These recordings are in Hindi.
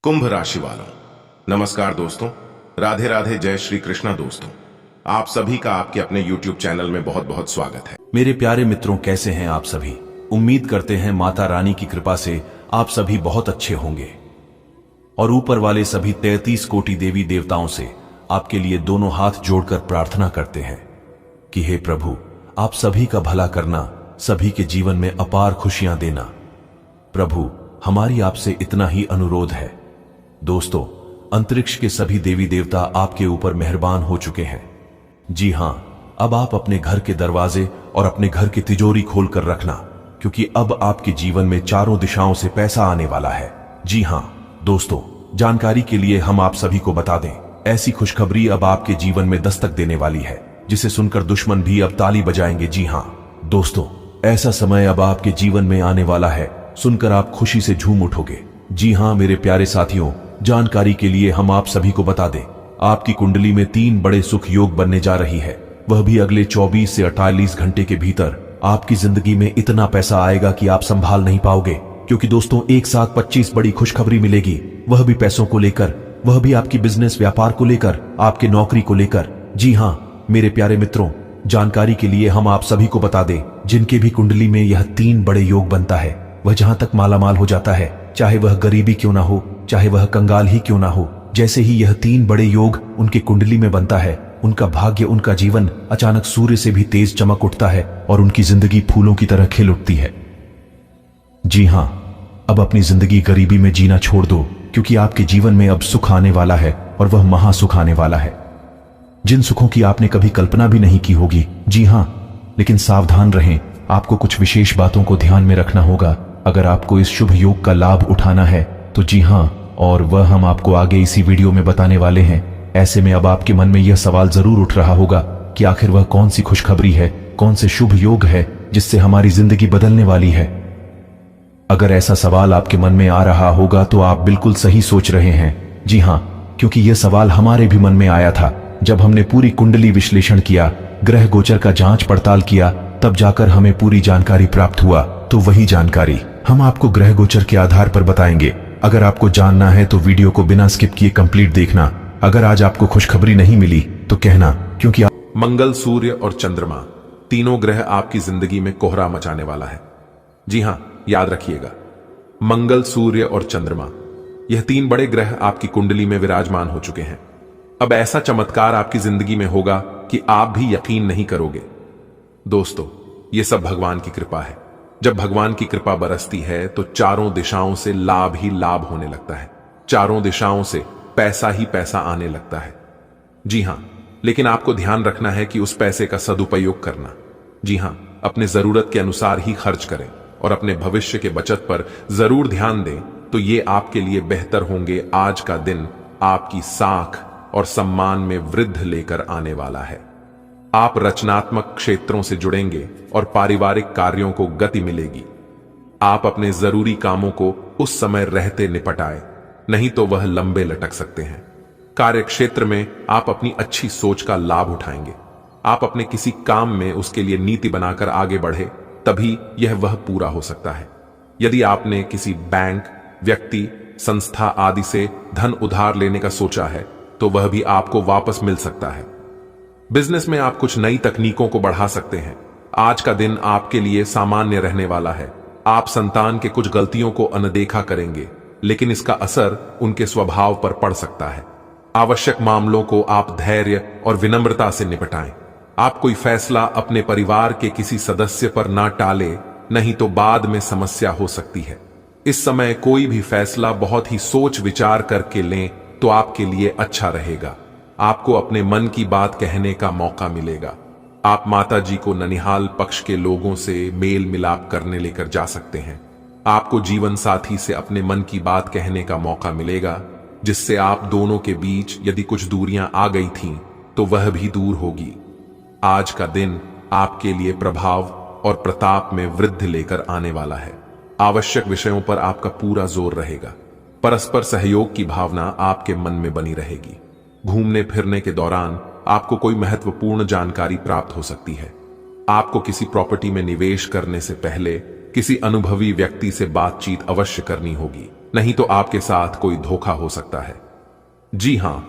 कुंभ राशि वालों, नमस्कार दोस्तों। राधे राधे, जय श्री कृष्णा। दोस्तों, आप सभी का आपके अपने YouTube चैनल में बहुत बहुत स्वागत है। मेरे प्यारे मित्रों, कैसे हैं आप सभी? उम्मीद करते हैं माता रानी की कृपा से आप सभी बहुत अच्छे होंगे और ऊपर वाले सभी 33 कोटि देवी देवताओं से आपके लिए दोनों हाथ जोड़कर प्रार्थना करते हैं कि हे प्रभु, आप सभी का भला करना, सभी के जीवन में अपार खुशियां देना। प्रभु, हमारी आपसे इतना ही अनुरोध है। दोस्तों, अंतरिक्ष के सभी देवी देवता आपके ऊपर मेहरबान हो चुके हैं। जी हां, अब आप अपने घर के दरवाजे और अपने घर की तिजोरी खोलकर रखना, क्योंकि अब आपके जीवन में चारों दिशाओं से पैसा आने वाला है। जी हां दोस्तों, जानकारी के लिए हम आप सभी को बता दें, ऐसी खुशखबरी अब आपके जीवन में दस्तक देने वाली है जिसे सुनकर दुश्मन भी अब ताली बजाएंगे। जी हां दोस्तों, ऐसा समय अब आपके जीवन में आने वाला है, सुनकर आप खुशी से झूम उठोगे। जी हां मेरे प्यारे साथियों, जानकारी के लिए हम आप सभी को बता दें, आपकी कुंडली में 3 बड़े सुख योग बनने जा रही है, वह भी अगले 24 से 48 घंटे के भीतर। आपकी जिंदगी में इतना पैसा आएगा कि आप संभाल नहीं पाओगे, क्योंकि दोस्तों एक साथ 25 बड़ी खुशखबरी मिलेगी, वह भी पैसों को लेकर, वह भी आपकी बिजनेस व्यापार को लेकर, आपके नौकरी को लेकर। जी हां मेरे प्यारे मित्रों, जानकारी के लिए हम आप सभी को बता दें, जिनके भी कुंडली में यह 3 बड़े योग बनता है, वह जहां तक मालामाल हो जाता है, चाहे वह गरीबी क्यों ना हो, चाहे वह कंगाल ही क्यों ना हो। जैसे ही यह 3 बड़े योग उनके कुंडली में बनता है, उनका भाग्य, उनका जीवन अचानक सूर्य से भी तेज चमक उठता है और उनकी जिंदगी फूलों की तरह खिल उठती है। जी हां, अब अपनी जिंदगी गरीबी में जीना छोड़ दो, क्योंकि आपके जीवन में अब सुख आने वाला है और वह महासुख आने वाला है, जिन सुखों की आपने कभी कल्पना भी नहीं की होगी। जी हां, लेकिन सावधान रहें, आपको कुछ विशेष बातों को ध्यान में रखना होगा अगर आपको इस शुभ योग का लाभ उठाना है तो। जी हां, और वह हम आपको आगे इसी वीडियो में बताने वाले हैं। ऐसे में अब आपके मन में यह सवाल जरूर उठ रहा होगा कि आखिर वह कौन सी खुशखबरी है, कौन से शुभ योग है जिससे हमारी जिंदगी बदलने वाली है। अगर ऐसा सवाल आपके मन में आ रहा होगा तो आप बिल्कुल सही सोच रहे हैं। जी हां, क्योंकि यह सवाल हमारे भी मन में आया था जब हमने पूरी कुंडली विश्लेषण किया, ग्रह गोचर का जांच पड़ताल किया, तब जाकर हमें पूरी जानकारी प्राप्त हुआ। तो वही जानकारी हम आपको ग्रह गोचर के आधार पर बताएंगे। अगर आपको जानना है तो वीडियो को बिना स्किप किए कंप्लीट देखना। अगर आज आपको खुशखबरी नहीं मिली तो कहना, क्योंकि मंगल, सूर्य और चंद्रमा तीनों ग्रह आपकी जिंदगी में कोहरा मचाने वाला है। जी हां, याद रखिएगा, मंगल, सूर्य और चंद्रमा, यह 3 बड़े ग्रह आपकी कुंडली में विराजमान हो चुके हैं। अब ऐसा चमत्कार आपकी जिंदगी में होगा कि आप भी यकीन नहीं करोगे। दोस्तों, यह सब भगवान की कृपा है। जब भगवान की कृपा बरसती है तो चारों दिशाओं से लाभ ही लाभ होने लगता है, चारों दिशाओं से पैसा ही पैसा आने लगता है। जी हां, लेकिन आपको ध्यान रखना है कि उस पैसे का सदुपयोग करना। जी हां, अपने जरूरत के अनुसार ही खर्च करें और अपने भविष्य के बचत पर जरूर ध्यान दें, तो ये आपके लिए बेहतर होंगे। आज का दिन आपकी साख और सम्मान में वृद्धि लेकर आने वाला है। आप रचनात्मक क्षेत्रों से जुड़ेंगे और पारिवारिक कार्यों को गति मिलेगी। आप अपने जरूरी कामों को उस समय रहते निपटाएं, नहीं तो वह लंबे लटक सकते हैं। कार्य क्षेत्र में आप अपनी अच्छी सोच का लाभ उठाएंगे। आप अपने किसी काम में उसके लिए नीति बनाकर आगे बढ़े, तभी यह वह पूरा हो सकता है। यदि आपने किसी बैंक, व्यक्ति, संस्था आदि से धन उधार लेने का सोचा है तो वह भी आपको वापस मिल सकता है। बिजनेस में आप कुछ नई तकनीकों को बढ़ा सकते हैं। आज का दिन आपके लिए सामान्य रहने वाला है। आप संतान के कुछ गलतियों को अनदेखा करेंगे, लेकिन इसका असर उनके स्वभाव पर पड़ सकता है। आवश्यक मामलों को आप धैर्य और विनम्रता से निपटाएं। आप कोई फैसला अपने परिवार के किसी सदस्य पर ना टालें, नहीं तो बाद में समस्या हो सकती है। इस समय कोई भी फैसला बहुत ही सोच विचार करके लें तो आपके लिए अच्छा रहेगा। आपको अपने मन की बात कहने का मौका मिलेगा। आप माता जी को ननिहाल पक्ष के लोगों से मेल मिलाप करने लेकर जा सकते हैं। आपको जीवन साथी से अपने मन की बात कहने का मौका मिलेगा, जिससे आप दोनों के बीच यदि कुछ दूरियां आ गई थीं तो वह भी दूर होगी। आज का दिन आपके लिए प्रभाव और प्रताप में वृद्धि लेकर आने वाला है। आवश्यक विषयों पर आपका पूरा जोर रहेगा। परस्पर सहयोग की भावना आपके मन में बनी रहेगी। घूमने फिरने के दौरान आपको कोई महत्वपूर्ण जानकारी प्राप्त हो सकती है। आपको किसी प्रॉपर्टी में निवेश करने से पहले किसी अनुभवी व्यक्ति से बातचीत अवश्य करनी होगी, नहीं तो आपके साथ कोई धोखा हो सकता है। जी हां,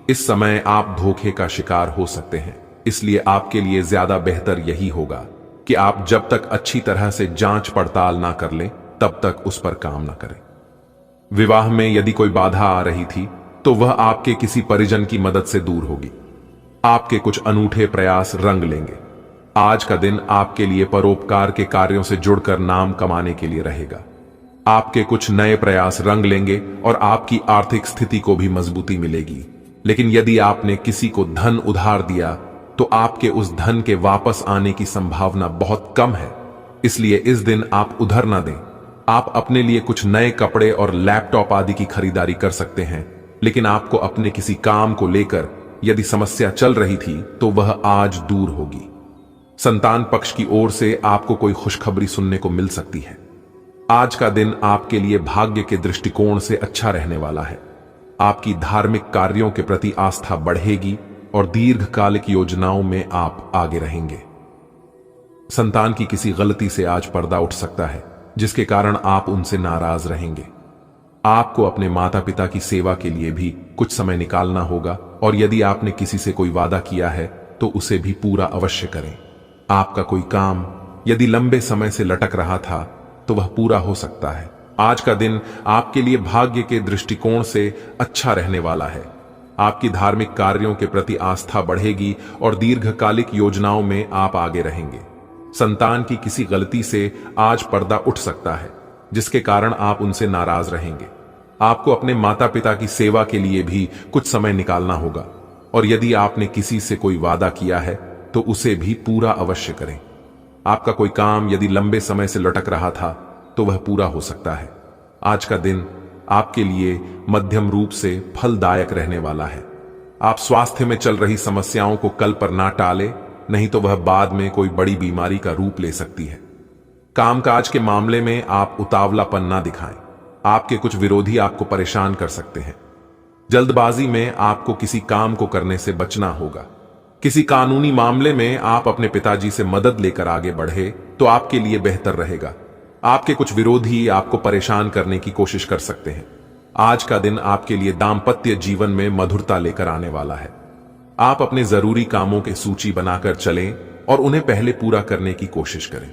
इस समय आप धोखे का शिकार हो सकते हैं, इसलिए आपके लिए ज्यादा बेहतर यही होगा कि आप जब तक अच्छी तरह से जांच पड़ताल ना कर लें तब तक उस पर काम ना करें। विवाह में यदि कोई बाधा आ रही थी तो वह आपके किसी परिजन की मदद से दूर होगी। आपके कुछ अनूठे प्रयास रंग लेंगे। आज का दिन आपके लिए परोपकार के कार्यों से जुड़कर नाम कमाने के लिए रहेगा। आपके कुछ नए प्रयास रंग लेंगे और आपकी आर्थिक स्थिति को भी मजबूती मिलेगी। लेकिन यदि आपने किसी को धन उधार दिया तो आपके उस धन के वापस आने की संभावना बहुत कम है, इसलिए इस दिन आप उधार ना दें। आप अपने लिए कुछ नए कपड़े और लैपटॉप आदि की खरीदारी कर सकते हैं, लेकिन आपको अपने किसी काम को लेकर यदि समस्या चल रही थी तो वह आज दूर होगी। संतान पक्ष की ओर से आपको कोई खुशखबरी सुनने को मिल सकती है। आज का दिन आपके लिए भाग्य के दृष्टिकोण से अच्छा रहने वाला है। आपकी धार्मिक कार्यों के प्रति आस्था बढ़ेगी और दीर्घकालिक योजनाओं में आप आगे रहेंगे। संतान की किसी गलती से आज पर्दा उठ सकता है, जिसके कारण आप उनसे नाराज रहेंगे। आपको अपने माता पिता की सेवा के लिए भी कुछ समय निकालना होगा, और यदि आपने किसी से कोई वादा किया है तो उसे भी पूरा अवश्य करें। आपका कोई काम यदि लंबे समय से लटक रहा था तो वह पूरा हो सकता है। आज का दिन आपके लिए भाग्य के दृष्टिकोण से अच्छा रहने वाला है। आपकी धार्मिक कार्यों के प्रति आस्था बढ़ेगी और दीर्घकालिक योजनाओं में आप आगे रहेंगे। संतान की किसी गलती से आज पर्दा उठ सकता है, जिसके कारण आप उनसे नाराज रहेंगे। आपको अपने माता पिता की सेवा के लिए भी कुछ समय निकालना होगा, और यदि आपने किसी से कोई वादा किया है तो उसे भी पूरा अवश्य करें। आपका कोई काम यदि लंबे समय से लटक रहा था तो वह पूरा हो सकता है। आज का दिन आपके लिए मध्यम रूप से फलदायक रहने वाला है। आप स्वास्थ्य में चल रही समस्याओं को कल पर ना टालें, नहीं तो वह बाद में कोई बड़ी बीमारी का रूप ले सकती है। कामकाज के मामले में आप उतावलापन ना दिखाएं। आपके कुछ विरोधी आपको परेशान कर सकते हैं। जल्दबाजी में आपको किसी काम को करने से बचना होगा। किसी कानूनी मामले में आप अपने पिताजी से मदद लेकर आगे बढ़े तो आपके लिए बेहतर रहेगा। आपके कुछ विरोधी आपको परेशान करने की कोशिश कर सकते हैं। आज का दिन आपके लिए दाम्पत्य जीवन में मधुरता लेकर आने वाला है। आप अपने जरूरी कामों की सूची बनाकर चलें और उन्हें पहले पूरा करने की कोशिश करें।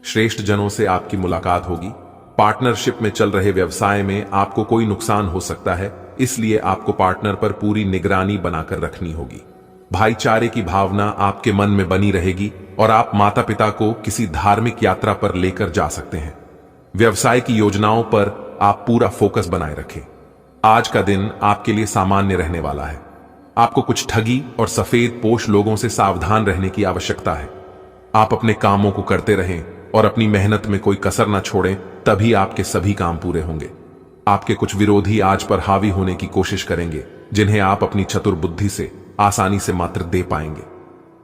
श्रेष्ठ जनों से आपकी मुलाकात होगी। पार्टनरशिप में चल रहे व्यवसाय में आपको कोई नुकसान हो सकता है, इसलिए आपको पार्टनर पर पूरी निगरानी बनाकर रखनी होगी। भाईचारे की भावना आपके मन में बनी रहेगी और आप माता पिता को किसी धार्मिक यात्रा पर लेकर जा सकते हैं। व्यवसाय की योजनाओं पर आप पूरा फोकस बनाए रखें। आज का दिन आपके लिए सामान्य रहने वाला है। आपको कुछ ठगी और सफेद पोश लोगों से सावधान रहने की आवश्यकता है। आप अपने कामों को करते रहें और अपनी मेहनत में कोई कसर न छोड़ें, तभी आपके सभी काम पूरे होंगे। आपके कुछ विरोधी आज पर हावी होने की कोशिश करेंगे, जिन्हें आप अपनी चतुर बुद्धि से आसानी से मात्र दे पाएंगे।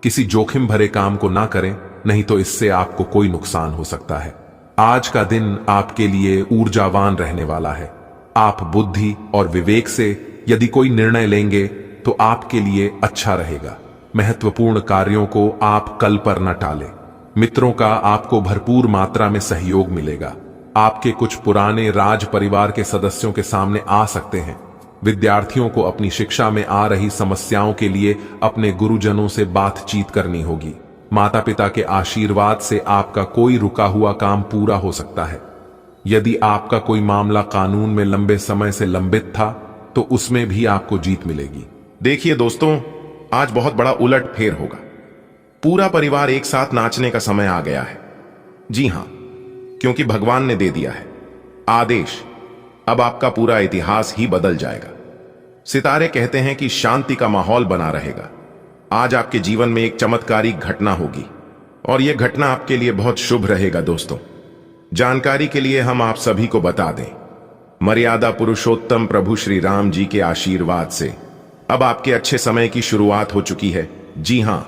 किसी जोखिम भरे काम को ना करें, नहीं तो इससे आपको कोई नुकसान हो सकता है। आज का दिन आपके लिए ऊर्जावान रहने वाला है। आप बुद्धि और विवेक से यदि कोई निर्णय लेंगे तो आपके लिए अच्छा रहेगा। महत्वपूर्ण कार्यों को आप कल पर न टालें। मित्रों का आपको भरपूर मात्रा में सहयोग मिलेगा। आपके कुछ पुराने राज परिवार के सदस्यों के सामने आ सकते हैं। विद्यार्थियों को अपनी शिक्षा में आ रही समस्याओं के लिए अपने गुरुजनों से बातचीत करनी होगी। माता पिता के आशीर्वाद से आपका कोई रुका हुआ काम पूरा हो सकता है। यदि आपका कोई मामला कानून में लंबे समय से लंबित था तो उसमें भी आपको जीत मिलेगी। देखिए दोस्तों, आज बहुत बड़ा उलट फेर होगा। पूरा परिवार एक साथ नाचने का समय आ गया है। जी हां, क्योंकि भगवान ने दे दिया है आदेश। अब आपका पूरा इतिहास ही बदल जाएगा। सितारे कहते हैं कि शांति का माहौल बना रहेगा। आज आपके जीवन में एक चमत्कारी घटना होगी और यह घटना आपके लिए बहुत शुभ रहेगा। दोस्तों, जानकारी के लिए हम आप सभी को बता दें, मर्यादा पुरुषोत्तम प्रभु श्री राम जी के आशीर्वाद से अब आपके अच्छे समय की शुरुआत हो चुकी है। जी हां,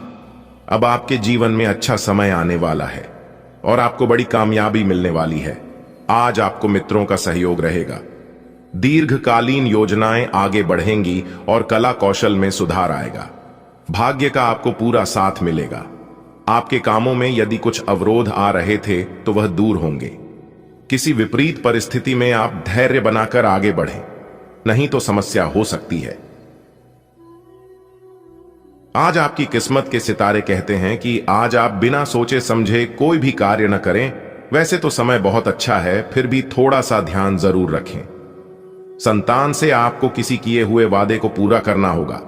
अब आपके जीवन में अच्छा समय आने वाला है और आपको बड़ी कामयाबी मिलने वाली है। आज आपको मित्रों का सहयोग रहेगा। दीर्घकालीन योजनाएं आगे बढ़ेंगी और कला कौशल में सुधार आएगा। भाग्य का आपको पूरा साथ मिलेगा। आपके कामों में यदि कुछ अवरोध आ रहे थे तो वह दूर होंगे। किसी विपरीत परिस्थिति में आप धैर्य बनाकर आगे बढ़ें, नहीं तो समस्या हो सकती है। आज आपकी किस्मत के सितारे कहते हैं कि आज आप बिना सोचे समझे कोई भी कार्य न करें। वैसे तो समय बहुत अच्छा है, फिर भी थोड़ा सा ध्यान जरूर रखें। संतान से आपको किसी किए हुए वादे को पूरा करना होगा।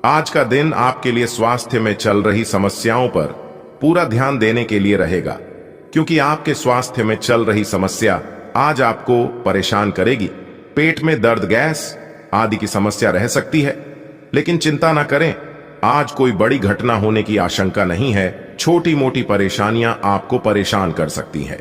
आज का दिन आपके लिए स्वास्थ्य में चल रही समस्याओं पर पूरा ध्यान देने के लिए रहेगा, क्योंकि आपके स्वास्थ्य में चल रही समस्या आज आपको परेशान करेगी। पेट में दर्द, गैस आदि की समस्या रह सकती है, लेकिन चिंता न करें, आज कोई बड़ी घटना होने की आशंका नहीं है। छोटी मोटी परेशानियां आपको परेशान कर सकती हैं।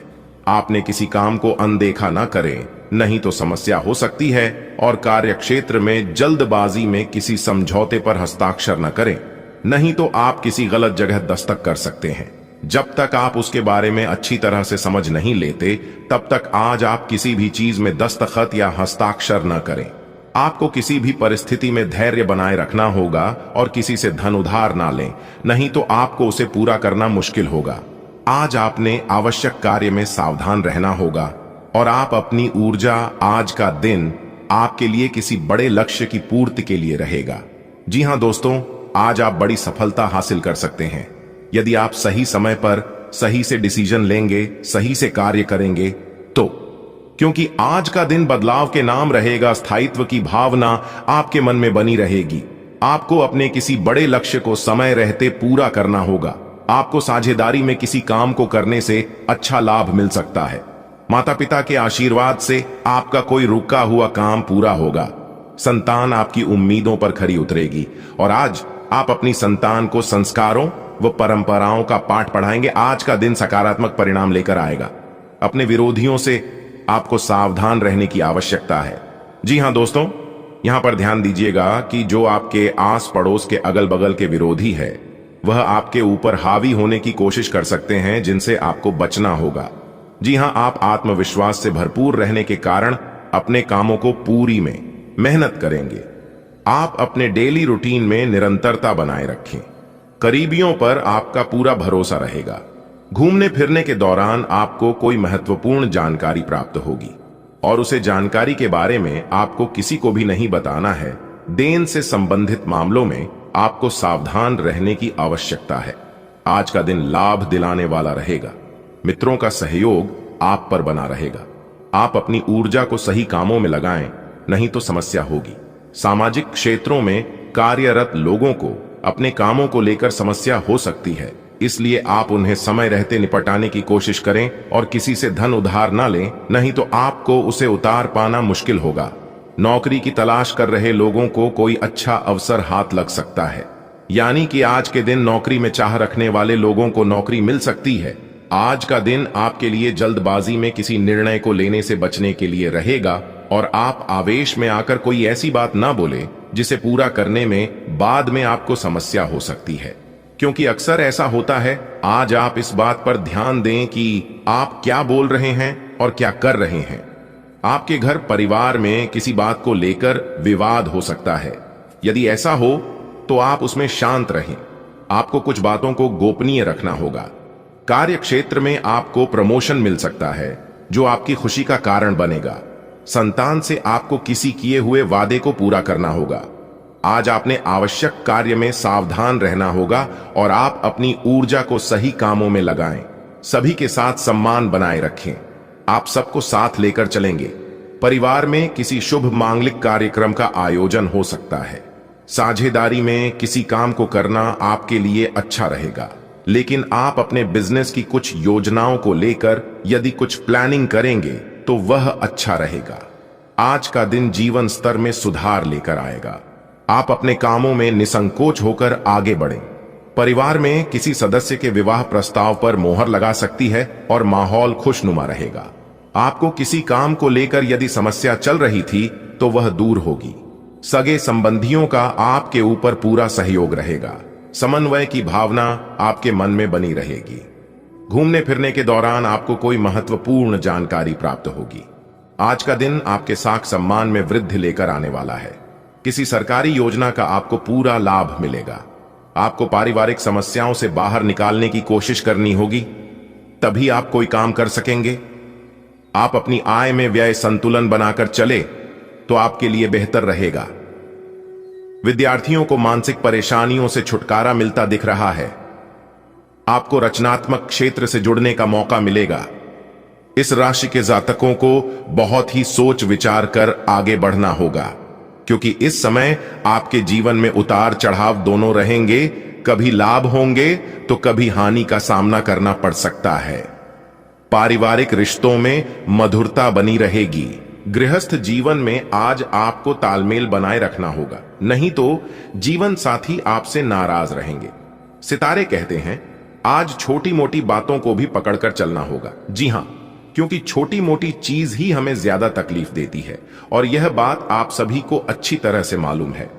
आपने किसी काम को अनदेखा न करें, नहीं तो समस्या हो सकती है। और कार्यक्षेत्र में जल्दबाजी में किसी समझौते पर हस्ताक्षर न करें, नहीं तो आप किसी गलत जगह दस्तक कर सकते हैं। जब तक आप उसके बारे में अच्छी तरह से समझ नहीं लेते, तब तक आज आप किसी भी चीज में दस्तखत या हस्ताक्षर न करें। आपको किसी भी परिस्थिति में धैर्य बनाए रखना होगा और किसी से धन उधार ना लें, नहीं तो आपको उसे पूरा करना मुश्किल होगा। आज आपने आवश्यक कार्य में सावधान रहना होगा और आप अपनी ऊर्जा, आज का दिन आपके लिए किसी बड़े लक्ष्य की पूर्ति के लिए रहेगा। जी हां दोस्तों, आज आप बड़ी सफलता हासिल कर सकते हैं यदि आप सही समय पर सही से डिसीजन लेंगे, सही से कार्य करेंगे तो। क्योंकि आज का दिन बदलाव के नाम रहेगा। स्थायित्व की भावना आपके मन में बनी रहेगी। आपको अपने किसी बड़े लक्ष्य को समय रहते पूरा करना होगा। आपको साझेदारी में किसी काम को करने से अच्छा लाभ मिल सकता है। माता पिता के आशीर्वाद से आपका कोई रुका हुआ काम पूरा होगा। संतान आपकी उम्मीदों पर खरी उतरेगी और आज आप अपनी संतान को संस्कारों व परंपराओं का पाठ पढ़ाएंगे। आज का दिन सकारात्मक परिणाम लेकर आएगा। अपने विरोधियों से आपको सावधान रहने की आवश्यकता है। जी हां दोस्तों, यहां पर ध्यान दीजिएगा कि जो आपके आस पड़ोस के अगल बगल के विरोधी है, वह आपके ऊपर हावी होने की कोशिश कर सकते हैं, जिनसे आपको बचना होगा। जी हां, आप आत्मविश्वास से भरपूर रहने के कारण अपने कामों को पूरी में मेहनत करेंगे। आप अपने डेली रूटीन में निरंतरता बनाए रखें। करीबियों पर आपका पूरा भरोसा रहेगा। घूमने फिरने के दौरान आपको कोई महत्वपूर्ण जानकारी प्राप्त होगी और उसे जानकारी के बारे में आपको किसी को भी नहीं बताना है। देन से संबंधित मामलों में आपको सावधान रहने की आवश्यकता है। आज का दिन लाभ दिलाने वाला रहेगा। मित्रों का सहयोग आप पर बना रहेगा। आप अपनी ऊर्जा को सही कामों में लगाएं, नहीं तो समस्या होगी। सामाजिक क्षेत्रों में कार्यरत लोगों को अपने कामों को लेकर समस्या हो सकती है, इसलिए आप उन्हें समय रहते निपटाने की कोशिश करें और किसी से धन उधार ना लें, नहीं तो आपको उसे उतार पाना मुश्किल होगा। नौकरी की तलाश कर रहे लोगों को कोई अच्छा अवसर हाथ लग सकता है, यानी कि आज के दिन नौकरी में चाह रखने वाले लोगों को नौकरी मिल सकती है। आज का दिन आपके लिए जल्दबाजी में किसी निर्णय को लेने से बचने के लिए रहेगा और आप आवेश में आकर कोई ऐसी बात ना बोले जिसे पूरा करने में बाद में आपको समस्या हो सकती है, क्योंकि अक्सर ऐसा होता है। आज आप इस बात पर ध्यान दें कि आप क्या बोल रहे हैं और क्या कर रहे हैं। आपके घर परिवार में किसी बात को लेकर विवाद हो सकता है। यदि ऐसा हो तो आप उसमें शांत रहें। आपको कुछ बातों को गोपनीय रखना होगा। कार्य क्षेत्र में आपको प्रमोशन मिल सकता है, जो आपकी खुशी का कारण बनेगा। संतान से आपको किसी किए हुए वादे को पूरा करना होगा। आज आपने आवश्यक कार्य में सावधान रहना होगा और आप अपनी ऊर्जा को सही कामों में लगाएं। सभी के साथ सम्मान बनाए रखें। आप सबको साथ लेकर चलेंगे। परिवार में किसी शुभ मांगलिक कार्यक्रम का आयोजन हो सकता है। साझेदारी में किसी काम को करना आपके लिए अच्छा रहेगा, लेकिन आप अपने बिजनेस की कुछ योजनाओं को लेकर यदि कुछ प्लानिंग करेंगे तो वह अच्छा रहेगा। आज का दिन जीवन स्तर में सुधार लेकर आएगा। आप अपने कामों में निसंकोच होकर आगे बढ़ें। परिवार में किसी सदस्य के विवाह प्रस्ताव पर मोहर लगा सकती है और माहौल खुशनुमा रहेगा। आपको किसी काम को लेकर यदि समस्या चल रही थी तो वह दूर होगी। सगे संबंधियों का आपके ऊपर पूरा सहयोग रहेगा। समन्वय की भावना आपके मन में बनी रहेगी। घूमने फिरने के दौरान आपको कोई महत्वपूर्ण जानकारी प्राप्त होगी। आज का दिन आपके साख सम्मान में वृद्धि लेकर आने वाला है। किसी सरकारी योजना का आपको पूरा लाभ मिलेगा। आपको पारिवारिक समस्याओं से बाहर निकालने की कोशिश करनी होगी, तभी आप कोई काम कर सकेंगे। आप अपनी आय में व्यय संतुलन बनाकर चले तो आपके लिए बेहतर रहेगा। विद्यार्थियों को मानसिक परेशानियों से छुटकारा मिलता दिख रहा है। आपको रचनात्मक क्षेत्र से जुड़ने का मौका मिलेगा। इस राशि के जातकों को बहुत ही सोच विचार कर आगे बढ़ना होगा, क्योंकि इस समय आपके जीवन में उतार चढ़ाव दोनों रहेंगे। कभी लाभ होंगे तो कभी हानि का सामना करना पड़ सकता है। पारिवारिक रिश्तों में मधुरता बनी रहेगी। गृहस्थ जीवन में आज आपको तालमेल बनाए रखना होगा, नहीं तो जीवन साथी आपसे नाराज रहेंगे। सितारे कहते हैं आज छोटी मोटी बातों को भी पकड़कर चलना होगा। जी हां, क्योंकि छोटी मोटी चीज ही हमें ज्यादा तकलीफ देती है, और यह बात आप सभी को अच्छी तरह से मालूम है।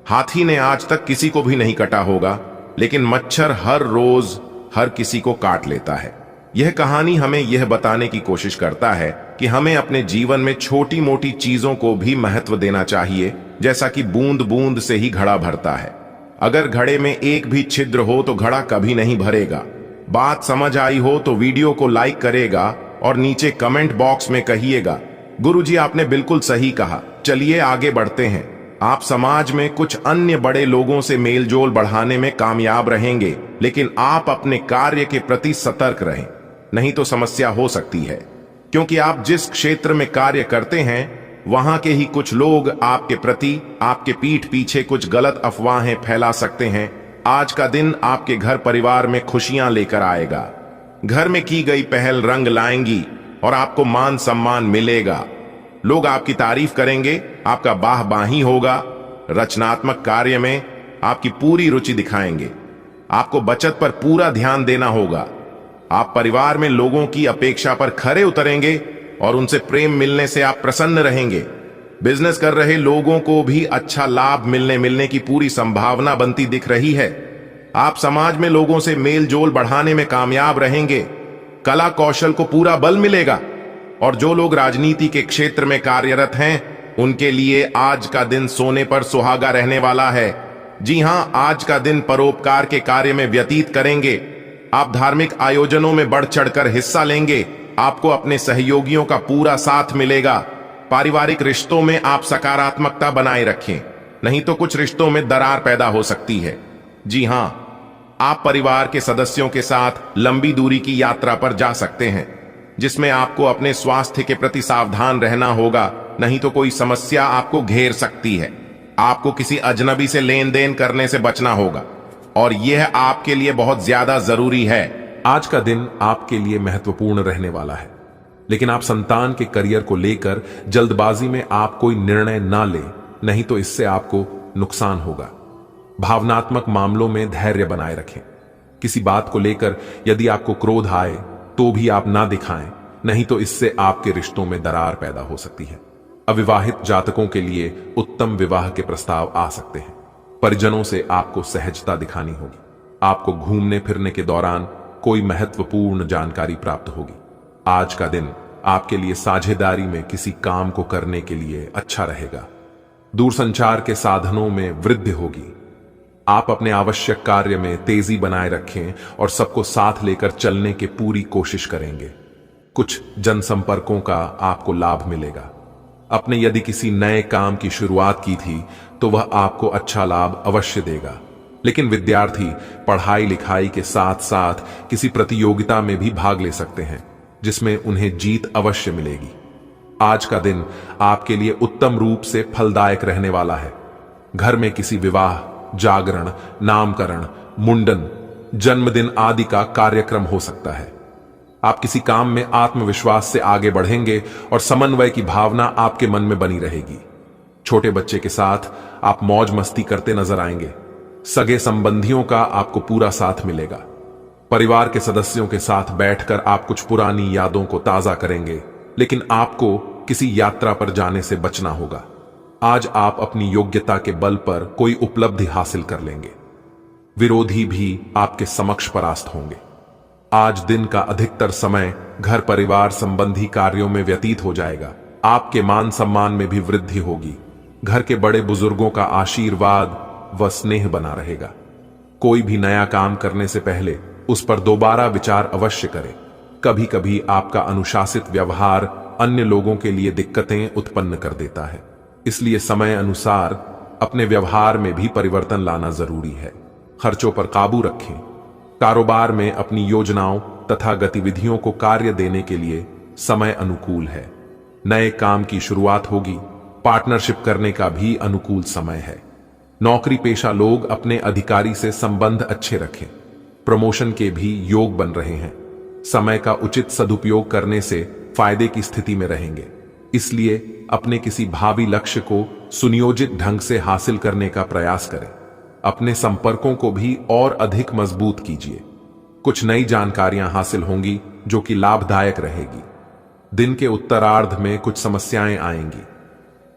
हाथी ने आज तक किसी को भी नहीं कटा होगा, लेकिन मच्छर हर रोज हर किसी को काट लेता है। यह कहानी हमें यह बताने की कोशिश करता है कि हमें अपने जीवन में छोटी मोटी चीजों को भी महत्व देना चाहिए। जैसा कि बूंद बूंद से ही घड़ा भरता है। अगर घड़े में एक भी छिद्र हो तो घड़ा कभी नहीं भरेगा। बात समझ आई हो तो वीडियो को लाइक करेगा और नीचे कमेंट बॉक्स में कहिएगा, गुरुजी आपने बिल्कुल सही कहा। चलिए आगे बढ़ते हैं। आप समाज में कुछ अन्य बड़े लोगों से मेलजोल बढ़ाने में कामयाब रहेंगे, लेकिन आप अपने कार्य के प्रति सतर्क रहें, नहीं तो समस्या हो सकती है। क्योंकि आप जिस क्षेत्र में कार्य करते हैं वहां के ही कुछ लोग आपके प्रति आपके पीठ पीछे कुछ गलत अफवाहें फैला सकते हैं। आज का दिन आपके घर परिवार में खुशियां लेकर आएगा। घर में की गई पहल रंग लाएंगी और आपको मान सम्मान मिलेगा। लोग आपकी तारीफ करेंगे, आपका बाहबाही होगा। रचनात्मक कार्य में आपकी पूरी रुचि दिखाएंगे। आपको बचत पर पूरा ध्यान देना होगा। आप परिवार में लोगों की अपेक्षा पर खरे उतरेंगे और उनसे प्रेम मिलने से आप प्रसन्न रहेंगे। बिजनेस कर रहे लोगों को भी अच्छा लाभ मिलने की पूरी संभावना बनती दिख रही है। आप समाज में लोगों से मेल जोल बढ़ाने में कामयाब रहेंगे। कला कौशल को पूरा बल मिलेगा। और जो लोग राजनीति के क्षेत्र में कार्यरत हैं उनके लिए आज का दिन सोने पर सुहागा रहने वाला है। जी हां, आज का दिन परोपकार के कार्य में व्यतीत करेंगे। आप धार्मिक आयोजनों में बढ़ चढ़कर हिस्सा लेंगे। आपको अपने सहयोगियों का पूरा साथ मिलेगा। पारिवारिक रिश्तों में आप सकारात्मकता बनाए रखें, नहीं तो कुछ रिश्तों में दरार पैदा हो सकती है। जी हां, आप परिवार के सदस्यों के साथ लंबी दूरी की यात्रा पर जा सकते हैं, जिसमें आपको अपने स्वास्थ्य के प्रति सावधान रहना होगा, नहीं तो कोई समस्या आपको घेर सकती है। आपको किसी अजनबी से लेन देन करने से बचना होगा, और यह आपके लिए बहुत ज्यादा जरूरी है। आज का दिन आपके लिए महत्वपूर्ण रहने वाला है, लेकिन आप संतान के करियर को लेकर जल्दबाजी में आप कोई निर्णय ना लें, नहीं तो इससे आपको नुकसान होगा। भावनात्मक मामलों में धैर्य बनाए रखें। किसी बात को लेकर यदि आपको क्रोध आए तो भी आप ना दिखाएं, नहीं तो इससे आपके रिश्तों में दरार पैदा हो सकती है। अविवाहित जातकों के लिए उत्तम विवाह के प्रस्ताव आ सकते हैं। परिजनों से आपको सहजता दिखानी होगी। आपको घूमने फिरने के दौरान कोई महत्वपूर्ण जानकारी प्राप्त होगी। आज का दिन आपके लिए साझेदारी में किसी काम को करने के लिए अच्छा रहेगा। दूरसंचार के साधनों में वृद्धि होगी। आप अपने आवश्यक कार्य में तेजी बनाए रखें और सबको साथ लेकर चलने की पूरी कोशिश करेंगे। कुछ जनसंपर्कों का आपको लाभ मिलेगा। अपने यदि किसी नए काम की शुरुआत की थी तो वह आपको अच्छा लाभ अवश्य देगा। लेकिन विद्यार्थी पढ़ाई लिखाई के साथ साथ किसी प्रतियोगिता में भी भाग ले सकते हैं, जिसमें उन्हें जीत अवश्य मिलेगी। आज का दिन आपके लिए उत्तम रूप से फलदायक रहने वाला है। घर में किसी विवाह, जागरण, नामकरण, मुंडन, जन्मदिन आदि का कार्यक्रम हो सकता है। आप किसी काम में आत्मविश्वास से आगे बढ़ेंगे और समन्वय की भावना आपके मन में बनी रहेगी। छोटे बच्चे के साथ आप मौज मस्ती करते नजर आएंगे। सगे संबंधियों का आपको पूरा साथ मिलेगा। परिवार के सदस्यों के साथ बैठकर आप कुछ पुरानी यादों को ताजा करेंगे, लेकिन आपको किसी यात्रा पर जाने से बचना होगा। आज आप अपनी योग्यता के बल पर कोई उपलब्धि हासिल कर लेंगे। विरोधी भी आपके समक्ष परास्त होंगे। आज दिन का अधिकतर समय घर परिवार संबंधी कार्यों में व्यतीत हो जाएगा। आपके मान सम्मान में भी वृद्धि होगी। घर के बड़े बुजुर्गों का आशीर्वाद व स्नेह बना रहेगा। कोई भी नया काम करने से पहले उस पर दोबारा विचार अवश्य करें। कभी कभी आपका अनुशासित व्यवहार अन्य लोगों के लिए दिक्कतें उत्पन्न कर देता है, इसलिए समय अनुसार अपने व्यवहार में भी परिवर्तन लाना जरूरी है। खर्चों पर काबू रखें। कारोबार में अपनी योजनाओं तथा गतिविधियों को कार्य देने के लिए समय अनुकूल है। नए काम की शुरुआत होगी। पार्टनरशिप करने का भी अनुकूल समय है। नौकरी पेशा लोग अपने अधिकारी से संबंध अच्छे रखें। प्रमोशन के भी योग बन रहे हैं। समय का उचित सदुपयोग करने से फायदे की स्थिति में रहेंगे, इसलिए अपने किसी भावी लक्ष्य को सुनियोजित ढंग से हासिल करने का प्रयास करें। अपने संपर्कों को भी और अधिक मजबूत कीजिए। कुछ नई जानकारियां हासिल होंगी जो कि लाभदायक रहेगी। दिन के उत्तरार्ध में कुछ समस्याएं आएंगी।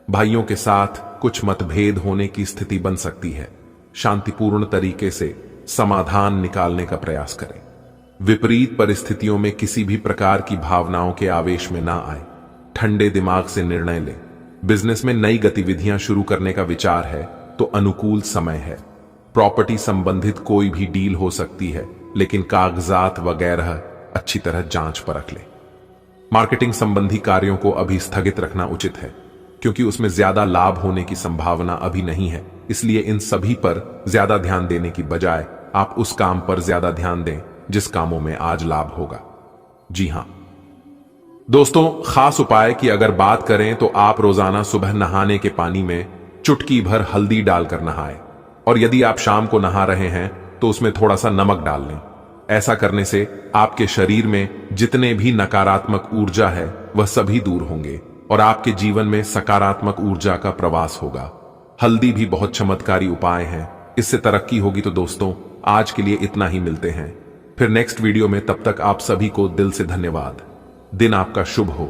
भाइयों के साथ कुछ मतभेद होने की स्थिति बन सकती है। शांतिपूर्ण तरीके से समाधान निकालने का प्रयास करें। विपरीत परिस्थितियों में किसी भी प्रकार की भावनाओं के आवेश में ना आए। ठंडे दिमाग से निर्णय लें। बिजनेस में नई गतिविधियां शुरू करने का विचार है तो अनुकूल समय है। प्रॉपर्टी संबंधित कोई भी डील हो सकती है, लेकिन कागजात वगैरह अच्छी तरह जांच परख लें। मार्केटिंग संबंधी कार्यों को अभी स्थगित रखना उचित है, क्योंकि उसमें ज्यादा लाभ होने की संभावना अभी नहीं है। इसलिए इन सभी पर ज्यादा ध्यान देने की बजाय आप उस काम पर ज्यादा ध्यान दें जिस कामों में आज लाभ होगा। जी हां दोस्तों, खास उपाय की अगर बात करें तो आप रोजाना सुबह नहाने के पानी में चुटकी भर हल्दी डालकर नहाएं, और यदि आप शाम को नहा रहे हैं तो उसमें थोड़ा सा नमक डाल लें। ऐसा करने से आपके शरीर में जितने भी नकारात्मक ऊर्जा है वह सभी दूर होंगे और आपके जीवन में सकारात्मक ऊर्जा का प्रवास होगा। हल्दी भी बहुत चमत्कारी उपाय है, इससे तरक्की होगी। तो दोस्तों, आज के लिए इतना ही। मिलते हैं फिर नेक्स्ट वीडियो में। तब तक आप सभी को दिल से धन्यवाद। दिन आपका शुभ हो।